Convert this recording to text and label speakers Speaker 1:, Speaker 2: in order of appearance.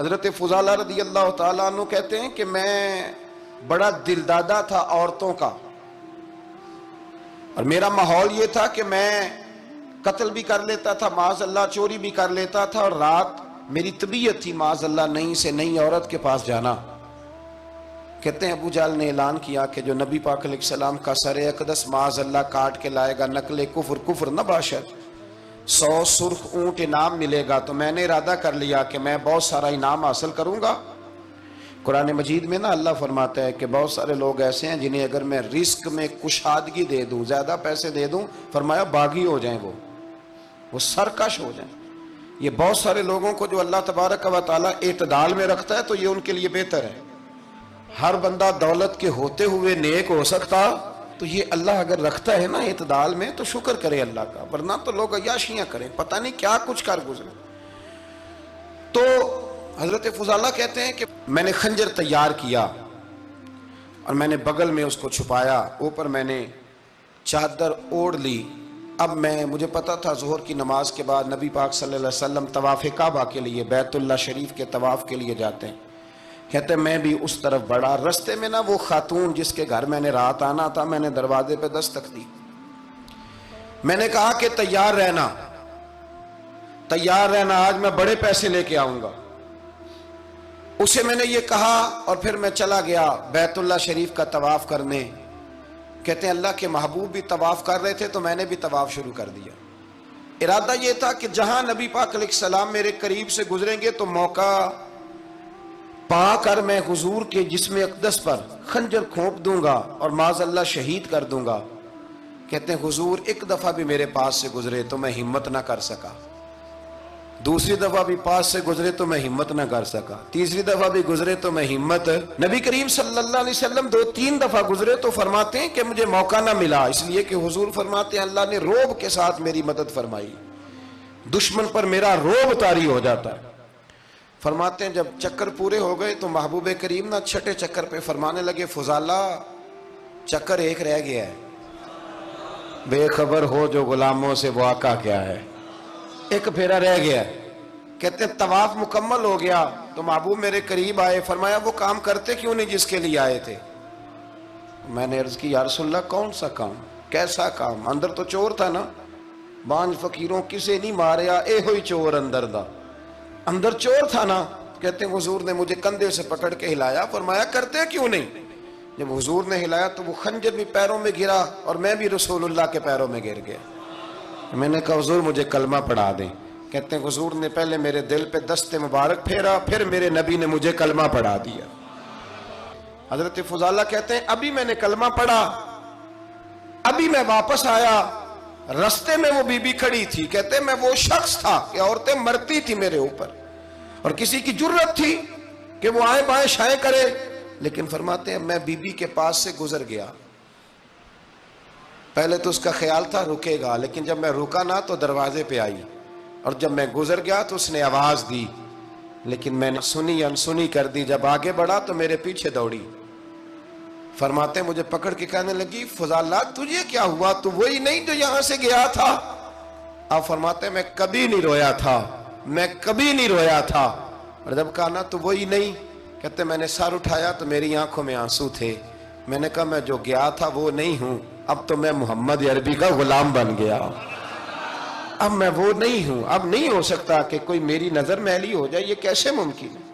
Speaker 1: حضرت فضالہ رضی اللہ تعالیٰ عنہ کہتے ہیں کہ میں بڑا دلدادہ تھا عورتوں کا، اور میرا ماحول یہ تھا کہ میں قتل بھی کر لیتا تھا، معاذ اللہ چوری بھی کر لیتا تھا، اور رات میری طبیعت تھی معاذ اللہ نئی سے نئی عورت کے پاس جانا۔ کہتے ہیں ابو جہل نے اعلان کیا کہ جو نبی پاک علیہ السلام کا سر اقدس معاذ اللہ کاٹ کے لائے گا، نقل کفر نہ باشد، 100 سرخ اونٹ انعام ملے گا۔ تو میں نے ارادہ کر لیا کہ میں بہت سارا انعام حاصل کروں گا۔ قرآن مجید میں نا اللہ فرماتا ہے کہ بہت سارے لوگ ایسے ہیں جنہیں اگر میں رزق میں کشادگی دے دوں، زیادہ پیسے دے دوں، فرمایا باغی ہو جائیں، وہ سرکش ہو جائیں۔ یہ بہت سارے لوگوں کو جو اللہ تبارک و تعالیٰ اعتدال میں رکھتا ہے تو یہ ان کے لیے بہتر ہے۔ ہر بندہ دولت کے ہوتے ہوئے نیک ہو سکتا، تو یہ اللہ اگر رکھتا ہے نا اعتدال میں تو شکر کرے اللہ کا، ورنہ تو لوگ عیاشیاں کریں، پتہ نہیں کیا کچھ کر گزرے۔ تو حضرت فضالہ کہتے ہیں کہ میں نے خنجر تیار کیا اور میں نے بغل میں اس کو چھپایا، اوپر میں نے چادر اوڑھ لی۔ اب مجھے پتا تھا ظہر کی نماز کے بعد نبی پاک صلی اللہ علیہ وسلم طواف کعبہ کے لیے، بیت اللہ شریف کے طواف کے لیے جاتے ہیں۔ کہتے ہیں میں بھی اس طرف بڑھا، رستے میں نا وہ خاتون جس کے گھر میں نے رات آنا تھا، میں نے دروازے پہ دستک دی۔ میں نے کہا کہ تیار رہنا، آج میں بڑے پیسے لے کے آؤں گا۔ اسے میں نے یہ کہا اور پھر میں چلا گیا بیت اللہ شریف کا طواف کرنے۔ کہتے ہیں اللہ کے محبوب بھی طواف کر رہے تھے تو میں نے بھی طواف شروع کر دیا۔ ارادہ یہ تھا کہ جہاں نبی پاک علیہ السلام میرے قریب سے گزریں گے تو موقع پا کر میں حضور کے جسم اقدس پر خنجر کھونپ دوں گا اور معاذ اللہ شہید کر دوں گا۔ کہتے ہیں حضور ایک دفعہ بھی میرے پاس سے گزرے تو میں ہمت نہ کر سکا، دوسری دفعہ بھی پاس سے گزرے تو میں ہمت نہ کر سکا، تیسری دفعہ بھی گزرے تو میں ہمت۔ نبی کریم صلی اللہ علیہ وسلم 2-3 دفعہ گزرے تو فرماتے ہیں کہ مجھے موقع نہ ملا، اس لیے کہ حضور فرماتے ہیں اللہ نے روب کے ساتھ میری مدد فرمائی، دشمن پر میرا روب طاری ہو جاتا ہے۔ فرماتے ہیں جب چکر پورے ہو گئے تو محبوب کریم نہ چھٹے چکر پہ فرمانے لگے فضالہ چکر ایک رہ گیا ہے، بے خبر ہو جو غلاموں سے وہ آقا کیا ہے، ایک پھیرا رہ گیا۔ کہتے ہیں طواف مکمل ہو گیا تو محبوب میرے قریب آئے، فرمایا وہ کام کرتے کیوں نہیں جس کے لیے آئے تھے؟ میں نے عرض کی یا رسول اللہ کون سا کام، کیسا کام؟ اندر تو چور تھا نا، بانج فقیروں کسے نہیں ماریا، اے ہوئی چور اندر دا، اندر چور تھا نا۔ کہتے ہیں حضور نے مجھے کندھے سے پکڑ کے ہلایا، فرمایا کرتے کیوں نہیں؟ جب حضور نے ہلایا تو وہ خنجر بھی پیروں میں گرا اور میں بھی رسول اللہ کے پیروں میں گر گیا۔ میں نے کہا حضور مجھے کلمہ پڑھا دیں۔ کہتے ہیں حضور نے پہلے میرے دل پہ دست مبارک پھیرا، پھر میرے نبی نے مجھے کلمہ پڑھا دیا۔ حضرت فضالہ کہتے ہیں ابھی میں نے کلمہ پڑھا، ابھی میں واپس آیا، رستے میں وہ بی بی کھڑی تھی۔ کہتے ہیں میں وہ شخص تھا کہ عورتیں مرتی تھی میرے اوپر، اور کسی کی جرت تھی کہ وہ آئیں بائیں شائیں کرے، لیکن فرماتے ہیں میں بی بی کے پاس سے گزر گیا۔ پہلے تو اس کا خیال تھا رکے گا، لیکن جب میں رکا نہ تو دروازے پہ آئی، اور جب میں گزر گیا تو اس نے آواز دی، لیکن میں نے سنی انسنی کر دی۔ جب آگے بڑھا تو میرے پیچھے دوڑی۔ فرماتے ہیں مجھے پکڑ کے کہنے لگی فضالہ تجھے کیا ہوا، تو وہی نہیں جو یہاں سے گیا تھا؟ آپ فرماتے ہیں میں کبھی نہیں رویا تھا، میں کبھی نہیں رویا تھا۔ اور جب کہا نا تو وہی نہیں، کہتے میں نے سر اٹھایا تو میری آنکھوں میں آنسو تھے۔ میں نے کہا میں جو گیا تھا وہ نہیں ہوں، اب تو میں محمد عربی کا غلام بن گیا، اب میں وہ نہیں ہوں، اب نہیں ہو سکتا کہ کوئی میری نظر میلی ہو جائے، یہ کیسے ممکن ہے؟